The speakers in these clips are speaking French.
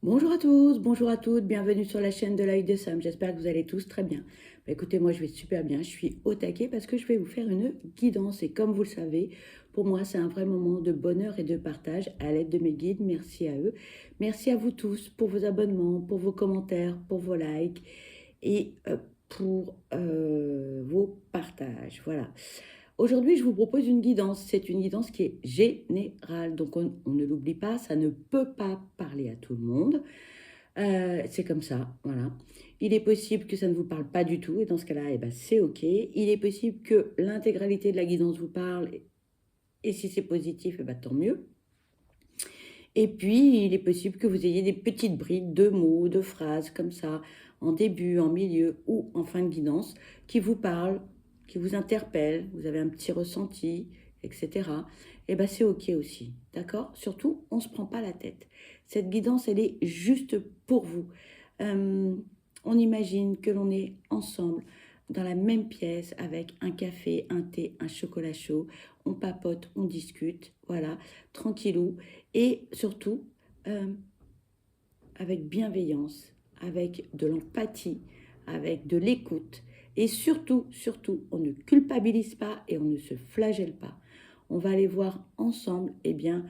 Bonjour à tous, bonjour à toutes, bienvenue sur la chaîne de l'œil de Sam. J'espère que vous allez tous très bien. Écoutez, moi je vais super bien, je suis au taquet parce que je vais vous faire une guidance. Et comme vous le savez, pour moi c'est un vrai moment de bonheur et de partage à l'aide de mes guides. Merci à eux. Merci à vous tous pour vos abonnements, pour vos commentaires, pour vos likes et pour vos partages. Voilà. Aujourd'hui, je vous propose une guidance. C'est une guidance qui est générale. Donc, on ne l'oublie pas, ça ne peut pas parler à tout le monde. C'est comme ça, voilà. Il est possible que ça ne vous parle pas du tout, et dans ce cas-là, eh ben, c'est OK. Il est possible que l'intégralité de la guidance vous parle, et si c'est positif, eh ben, tant mieux. Et puis, il est possible que vous ayez des petites brides de mots, de phrases comme ça, en début, en milieu ou en fin de guidance, qui vous parlent, qui vous interpellent, vous avez un petit ressenti, etc. Et bien, c'est OK aussi, d'accord? Surtout, on ne se prend pas la tête. Cette guidance, elle est juste pour vous. Euh, on imagine que l'on est ensemble dans la même pièce avec un café, un thé, un chocolat chaud. On papote, on discute, voilà, tranquillou. Et surtout, euh, avec bienveillance, avec de l'empathie, avec de l'écoute. Et surtout, surtout, on ne culpabilise pas et on ne se flagelle pas. On va aller voir ensemble, eh bien,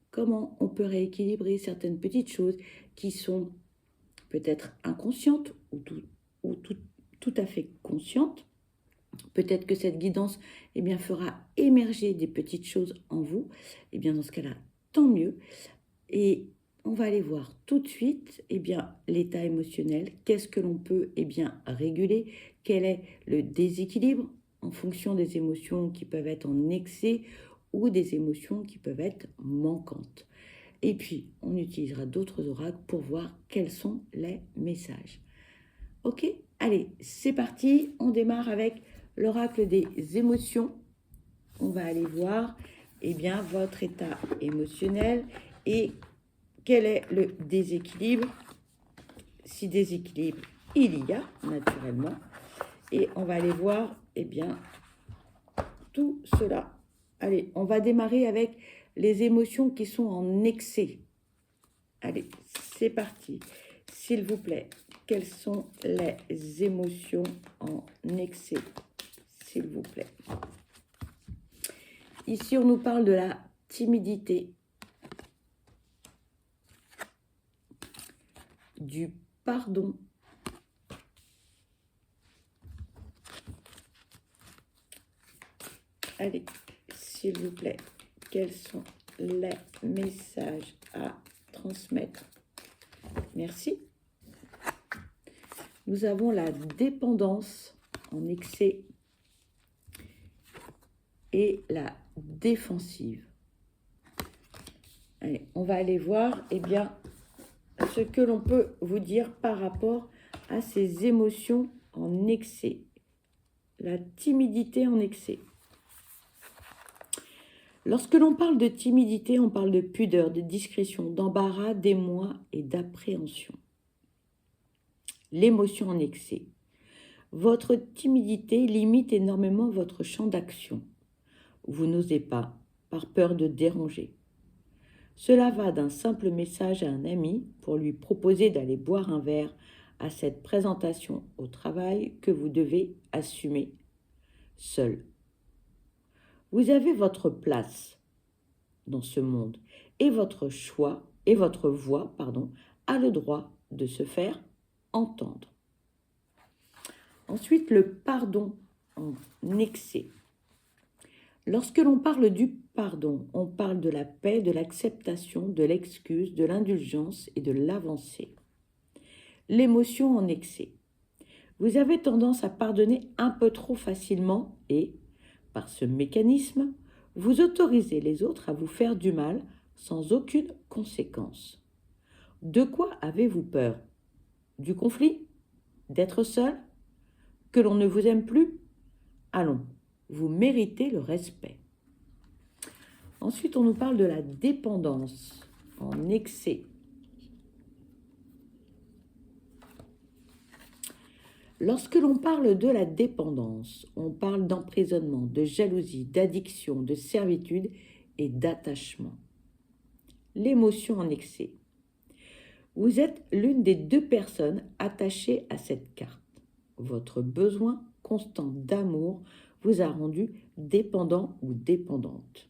comment on peut rééquilibrer certaines petites choses qui sont peut-être inconscientes ou tout à fait conscientes. Peut-être que cette guidance eh bien, fera émerger des petites choses en vous. Eh bien, dans ce cas-là, tant mieux. Et on va aller voir tout de suite eh bien, l'état émotionnel. Qu'est-ce que l'on peut eh bien, réguler? Quel est le déséquilibre en fonction des émotions qui peuvent être en excès ou des émotions qui peuvent être manquantes. Et puis, on utilisera d'autres oracles pour voir quels sont les messages. Ok, allez, c'est parti. On démarre avec l'oracle des émotions. On va aller voir eh bien, votre état émotionnel et quel est le déséquilibre. Si déséquilibre il y a, naturellement. Et on va aller voir eh bien, tout cela. Allez, on va démarrer avec les émotions qui sont en excès. Allez, c'est parti. S'il vous plaît, quelles sont les émotions en excès? S'il vous plaît. Ici, on nous parle de la timidité, du pardon, allez, s'il vous plaît, quels sont les messages à transmettre? Merci. Nous avons la dépendance en excès et la défensive. Allez, on va aller voir eh bien, ce que l'on peut vous dire par rapport à ces émotions en excès. La timidité en excès. Lorsque l'on parle de timidité, on parle de pudeur, de discrétion, d'embarras, d'émoi et d'appréhension. L'émotion en excès. Votre timidité limite énormément votre champ d'action. Vous n'osez pas, par peur de déranger. Cela va d'un simple message à un ami pour lui proposer d'aller boire un verre à cette présentation au travail que vous devez assumer seul. Vous avez votre place dans ce monde et votre choix et votre voix, a le droit de se faire entendre. Ensuite, le pardon en excès. Lorsque l'on parle du pardon, on parle de la paix, de l'acceptation, de l'excuse, de l'indulgence et de l'avancée. L'émotion en excès. Vous avez tendance à pardonner un peu trop facilement et, par ce mécanisme, vous autorisez les autres à vous faire du mal sans aucune conséquence. De quoi avez-vous peur? Du conflit? D'être seul? Que l'on ne vous aime plus? Allons, vous méritez le respect. Ensuite, on nous parle de la dépendance en excès. Lorsque l'on parle de la dépendance, on parle d'emprisonnement, de jalousie, d'addiction, de servitude et d'attachement. L'émotion en excès. Vous êtes l'une des deux personnes attachées à cette carte. Votre besoin constant d'amour vous a rendu dépendant ou dépendante.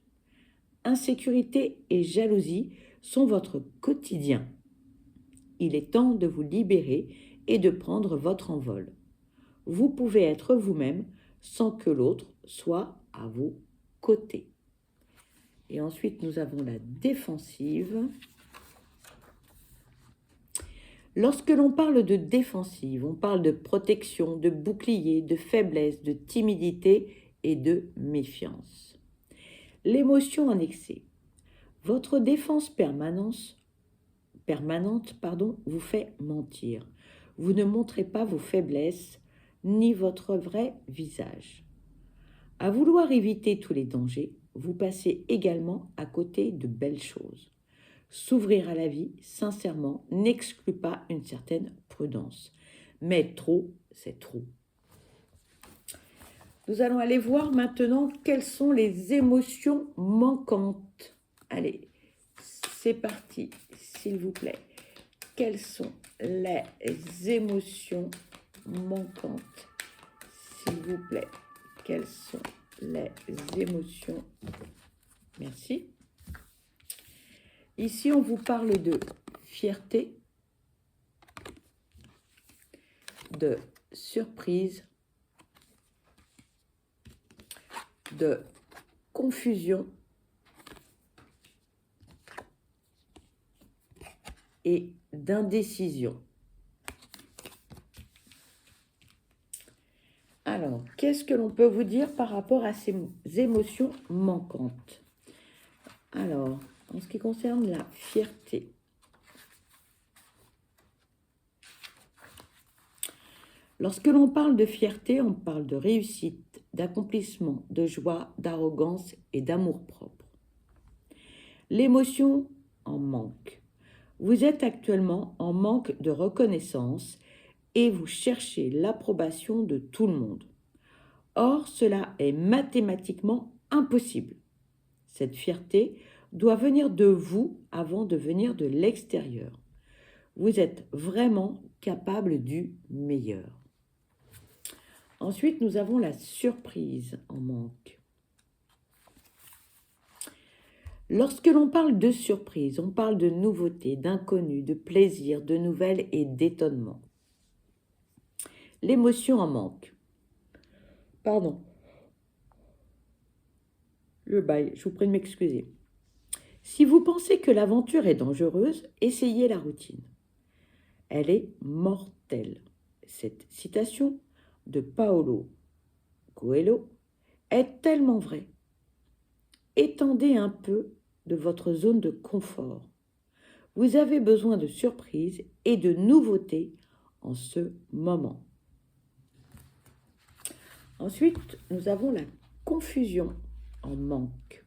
Insécurité et jalousie sont votre quotidien. Il est temps de vous libérer et de prendre votre envol. Vous pouvez être vous-même sans que l'autre soit à vos côtés. Et ensuite, nous avons la défensive. Lorsque l'on parle de défensive, on parle de protection, de bouclier, de faiblesse, de timidité et de méfiance. L'émotion en excès. Votre défense permanente vous fait mentir. Vous ne montrez pas vos faiblesses ni votre vrai visage. À vouloir éviter tous les dangers, vous passez également à côté de belles choses. S'ouvrir à la vie, sincèrement, n'exclut pas une certaine prudence. Mais trop, c'est trop. Nous allons aller voir maintenant quelles sont les émotions manquantes. Allez, c'est parti, s'il vous plaît. Quelles sont les émotions manquantes? S'il vous plaît, quelles sont les émotions? Merci. Ici, on vous parle de fierté, de surprise, de confusion et d'indécision. Alors, qu'est-ce que l'on peut vous dire par rapport à ces émotions manquantes? Alors, en ce qui concerne la fierté, lorsque l'on parle de fierté, on parle de réussite, d'accomplissement, de joie, d'arrogance et d'amour-propre. L'émotion en manque. Vous êtes actuellement en manque de reconnaissance et vous cherchez l'approbation de tout le monde. Or, cela est mathématiquement impossible. Cette fierté doit venir de vous avant de venir de l'extérieur. Vous êtes vraiment capable du meilleur. Ensuite, nous avons la surprise en manque. Lorsque l'on parle de surprise, on parle de nouveauté, d'inconnu, de plaisir, de nouvelles et d'étonnement. L'émotion en manque. Pardon. Le bail, je vous prie de m'excuser. Si vous pensez que l'aventure est dangereuse, essayez la routine. Elle est mortelle. Cette citation de Paulo Coelho est tellement vraie. Étendez un peu de votre zone de confort. Vous avez besoin de surprises et de nouveautés en ce moment. Ensuite, nous avons la confusion en manque.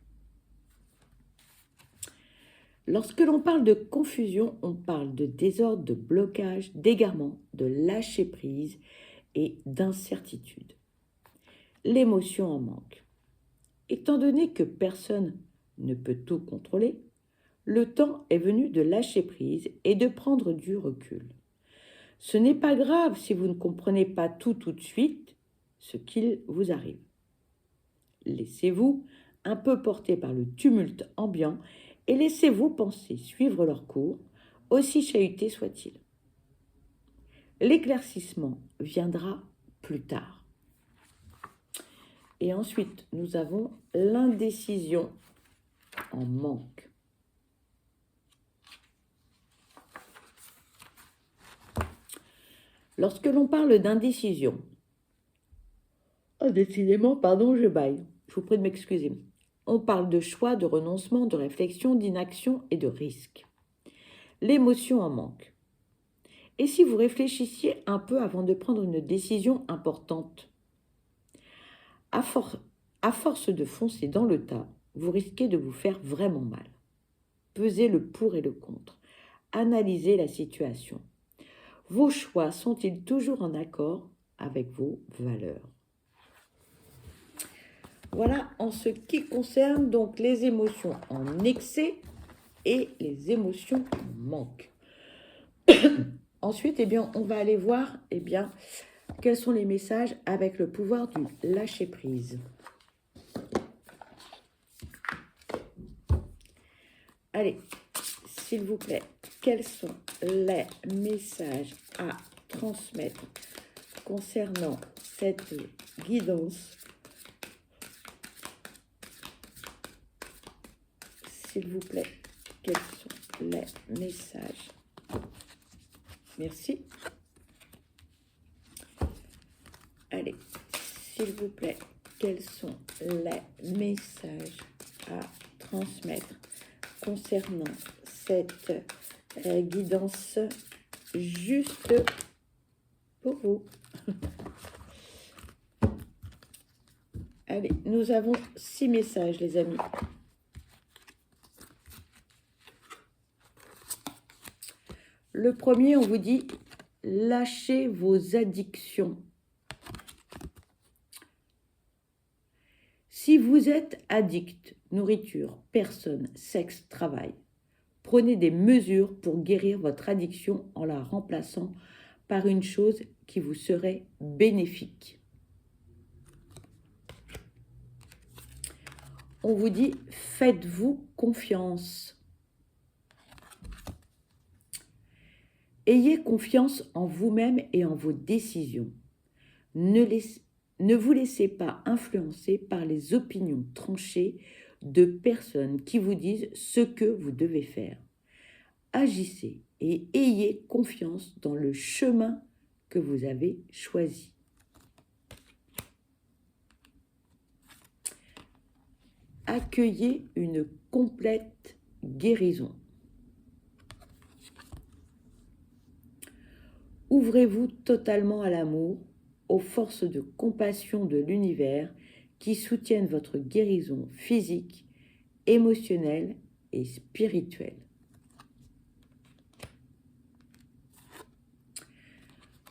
Lorsque l'on parle de confusion, on parle de désordre, de blocage, d'égarement, de lâcher prise et d'incertitude. L'émotion en manque. Étant donné que personne ne peut tout contrôler, le temps est venu de lâcher prise et de prendre du recul. Ce n'est pas grave si vous ne comprenez pas tout de suite ce qu'il vous arrive. Laissez-vous un peu porter par le tumulte ambiant et laissez vos pensées suivre leur cours, aussi chahutés soient-ils. L'éclaircissement viendra plus tard. Et ensuite, nous avons l'indécision en manque. Lorsque l'on parle d'indécision, décidément, pardon, je baille, je vous prie de m'excuser. On parle de choix, de renoncement, de réflexion, d'inaction et de risque. L'émotion en manque. Et si vous réfléchissiez un peu avant de prendre une décision importante? À force de foncer dans le tas, vous risquez de vous faire vraiment mal. Pesez le pour et le contre. Analysez la situation. Vos choix sont-ils toujours en accord avec vos valeurs? Voilà en ce qui concerne donc les émotions en excès et les émotions en manque. Ensuite, eh bien, on va aller voir quels sont les messages avec le pouvoir du lâcher-prise. Allez, s'il vous plaît, quels sont les messages à transmettre concernant cette guidance? S'il vous plaît, quels sont les messages? Merci. Allez, s'il vous plaît, quels sont les messages à transmettre concernant cette guidance juste pour vous? Allez, nous avons 6 messages, les amis. Le premier, on vous dit, lâchez vos addictions. Si vous êtes addict, nourriture, personne, sexe, travail, prenez des mesures pour guérir votre addiction en la remplaçant par une chose qui vous serait bénéfique. On vous dit, faites-vous confiance. Ayez confiance en vous-même et en vos décisions. Ne vous laissez pas influencer par les opinions tranchées de personnes qui vous disent ce que vous devez faire. Agissez et ayez confiance dans le chemin que vous avez choisi. Accueillez une complète guérison. Ouvrez-vous totalement à l'amour, aux forces de compassion de l'univers qui soutiennent votre guérison physique, émotionnelle et spirituelle.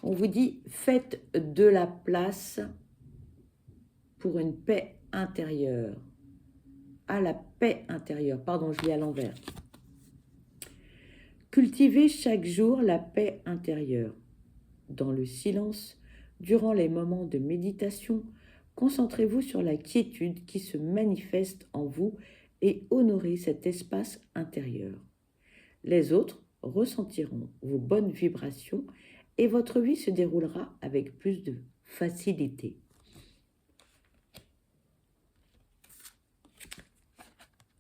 On vous dit, faites de la place pour une paix intérieure. À la paix intérieure, pardon, je lis à l'envers. Cultivez chaque jour la paix intérieure. Dans le silence, durant les moments de méditation, concentrez-vous sur la quiétude qui se manifeste en vous et honorez cet espace intérieur. Les autres ressentiront vos bonnes vibrations et votre vie se déroulera avec plus de facilité.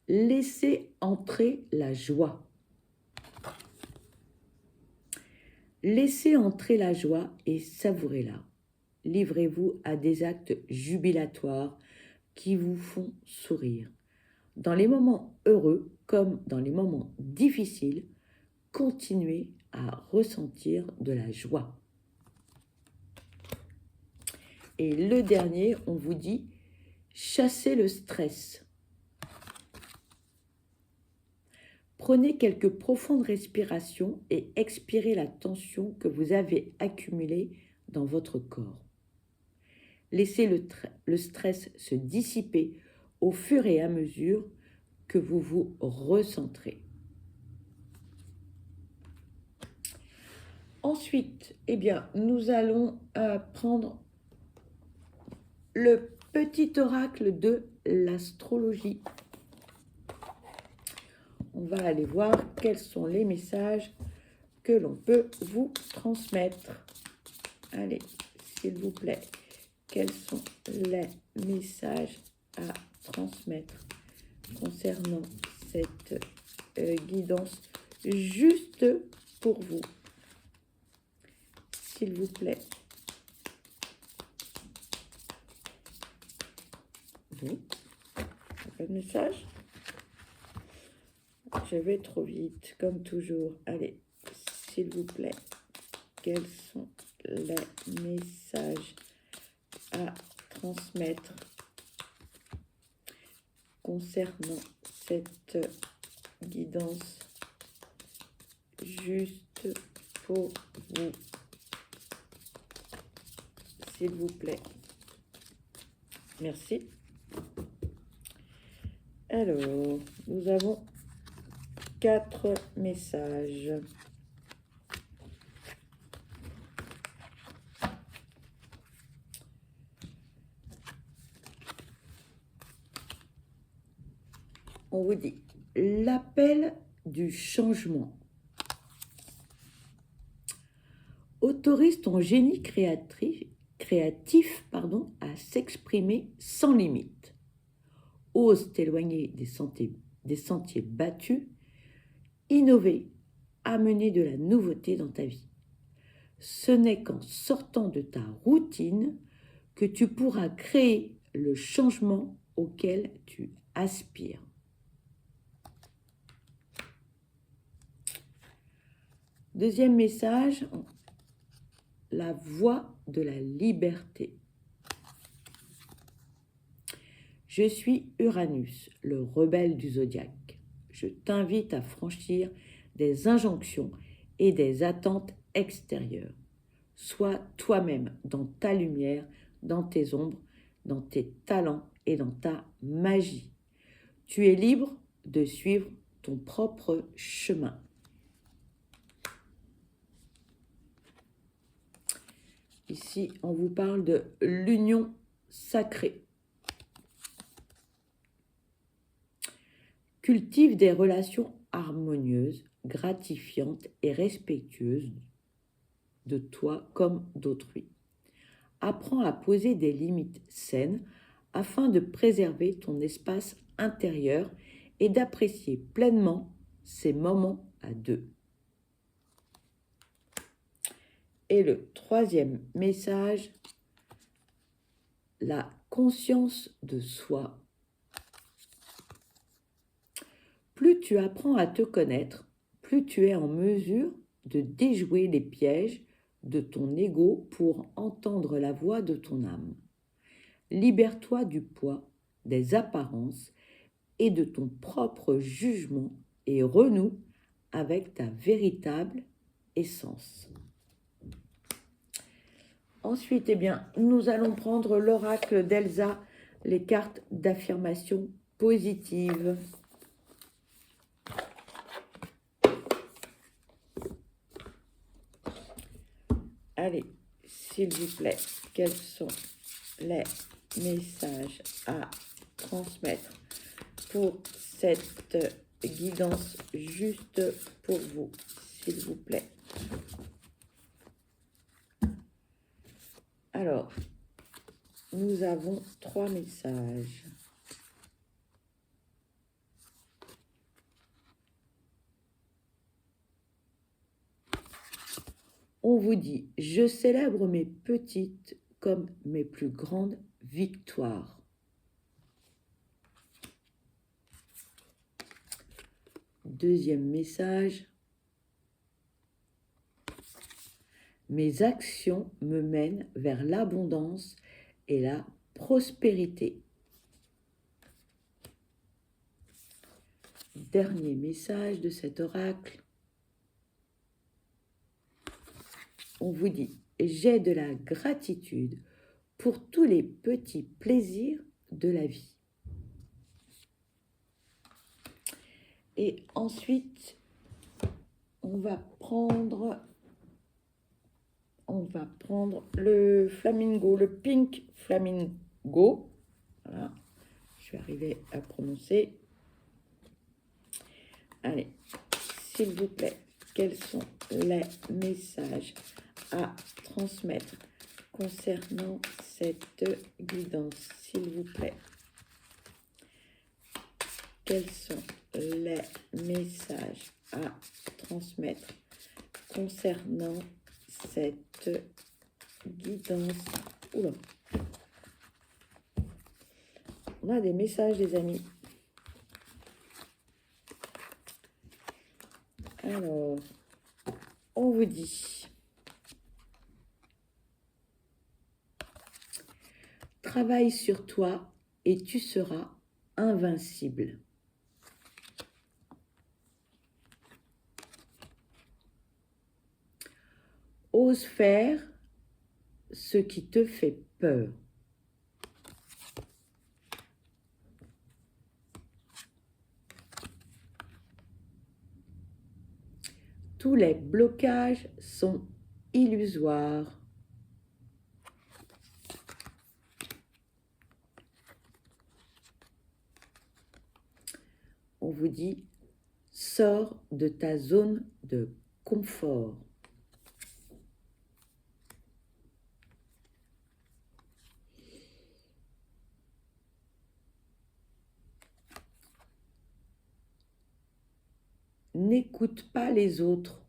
Laissez entrer la joie. Laissez entrer la joie et savourez-la. Livrez-vous à des actes jubilatoires qui vous font sourire. Dans les moments heureux comme dans les moments difficiles, continuez à ressentir de la joie. Et le dernier, on vous dit, chassez le stress. Prenez quelques profondes respirations et expirez la tension que vous avez accumulée dans votre corps. Laissez le stress se dissiper au fur et à mesure que vous vous recentrez. Ensuite, nous allons prendre le petit oracle de l'astrologie. On va aller voir quels sont les messages que l'on peut vous transmettre. Allez, s'il vous plaît, quels sont les messages à transmettre concernant cette guidance juste pour vous? S'il vous plaît. Vous, pas de message? Je vais trop vite, comme toujours. Allez, s'il vous plaît, quels sont les messages à transmettre concernant cette guidance juste pour vous? S'il vous plaît. Merci. Alors, nous avons 4 messages. On vous dit l'appel du changement. Autorise ton génie créatif à s'exprimer sans limite. Ose t'éloigner des sentiers battus, innover, amener de la nouveauté dans ta vie. Ce n'est qu'en sortant de ta routine que tu pourras créer le changement auquel tu aspires. Deuxième message, la voie de la liberté. Je suis Uranus, le rebelle du zodiaque. Je t'invite à franchir des injonctions et des attentes extérieures. Sois toi-même dans ta lumière, dans tes ombres, dans tes talents et dans ta magie. Tu es libre de suivre ton propre chemin. Ici, on vous parle de l'union sacrée. Cultive des relations harmonieuses, gratifiantes et respectueuses de toi comme d'autrui. Apprends à poser des limites saines afin de préserver ton espace intérieur et d'apprécier pleinement ces moments à deux. Et le troisième message, la conscience de soi. Plus tu apprends à te connaître, plus tu es en mesure de déjouer les pièges de ton ego pour entendre la voix de ton âme. Libère-toi du poids, des apparences et de ton propre jugement et renoue avec ta véritable essence. Ensuite, nous allons prendre l'oracle d'Elsa, les cartes d'affirmation positive. Allez, s'il vous plaît, quels sont les messages à transmettre pour cette guidance juste pour vous, s'il vous plaît. Alors, nous avons 3 messages. On vous dit, je célèbre mes petites comme mes plus grandes victoires. Deuxième message, mes actions me mènent vers l'abondance et la prospérité. Dernier message de cet oracle. On vous dit, j'ai de la gratitude pour tous les petits plaisirs de la vie. Et ensuite, on va prendre le flamingo, le pink flamingo. Voilà, je vais arriver à prononcer. Allez, s'il vous plaît, quels sont les messages à transmettre concernant cette guidance, s'il vous plaît? Quels sont les messages à transmettre concernant cette guidance? Oula. On a des messages, les amis. Alors, on vous dit, travaille sur toi et tu seras invincible. Ose faire ce qui te fait peur. Tous les blocages sont illusoires. vous dit « Sors de ta zone de confort ». N'écoute pas les autres.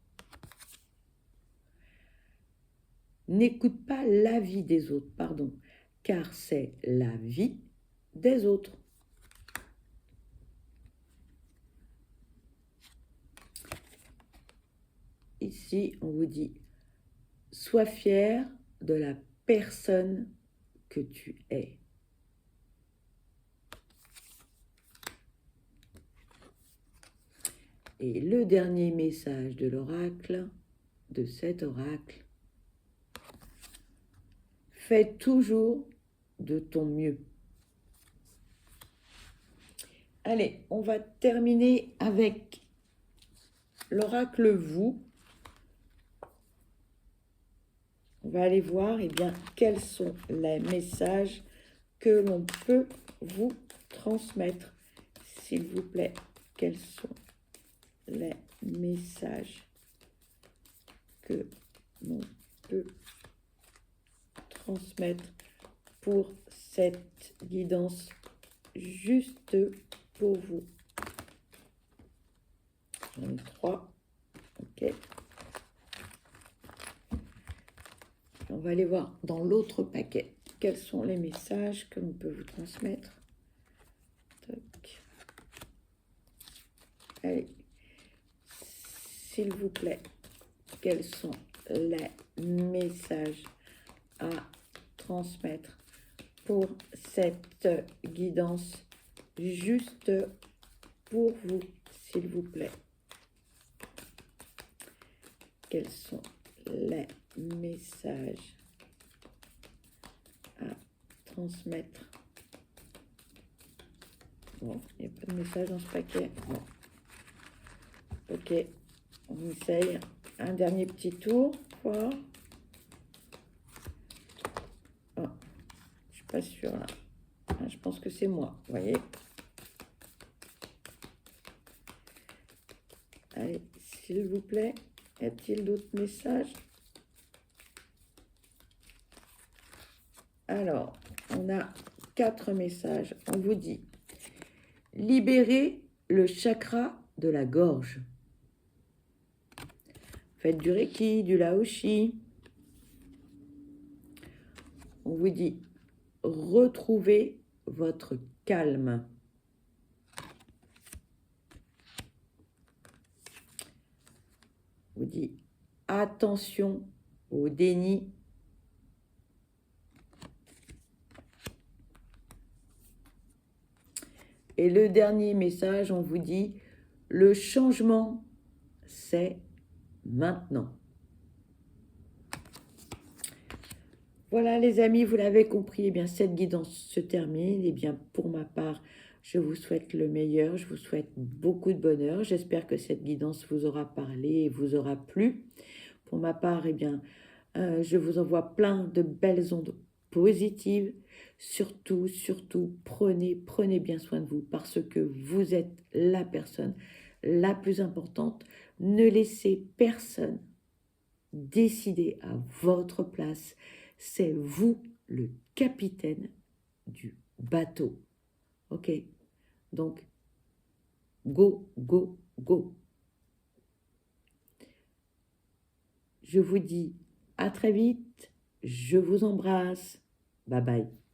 N'écoute pas l'avis des autres, pardon, car c'est la vie des autres. Ici, on vous dit, sois fier de la personne que tu es. Et le dernier message de l'oracle, de cet oracle, fais toujours de ton mieux. Allez, on va terminer avec l'oracle vous. On va aller voir quels sont les messages que l'on peut vous transmettre. S'il vous plaît, quels sont les messages que l'on peut transmettre pour cette guidance juste pour vous. J'en ai 3. Ok. On va aller voir dans l'autre paquet quels sont les messages que l'on peut vous transmettre. Toc. Allez, s'il vous plaît, quels sont les messages à transmettre pour cette guidance juste pour vous, s'il vous plaît. Quels sont les messages à transmettre? Bon, il n'y a pas de message dans ce paquet. Bon. Ok, on essaye un dernier petit tour. Voir. Oh, je suis pas sûre là. Ah, je pense que c'est moi, vous voyez. Allez, s'il vous plaît, y a-t-il d'autres messages? Alors, on a 4 messages. On vous dit, libérez le chakra de la gorge. Faites du Reiki, du Laoshi. On vous dit, retrouvez votre calme. On vous dit, attention au déni. Et le dernier message, on vous dit, le changement, c'est maintenant. Voilà les amis, vous l'avez compris, cette guidance se termine. Pour ma part, je vous souhaite le meilleur, je vous souhaite beaucoup de bonheur. J'espère que cette guidance vous aura parlé et vous aura plu. Pour ma part, je vous envoie plein de belles ondes positives. Surtout, prenez bien soin de vous parce que vous êtes la personne la plus importante. Ne laissez personne décider à votre place. C'est vous le capitaine du bateau. Ok? Donc, go, go, go. Je vous dis à très vite. Je vous embrasse. Bye bye.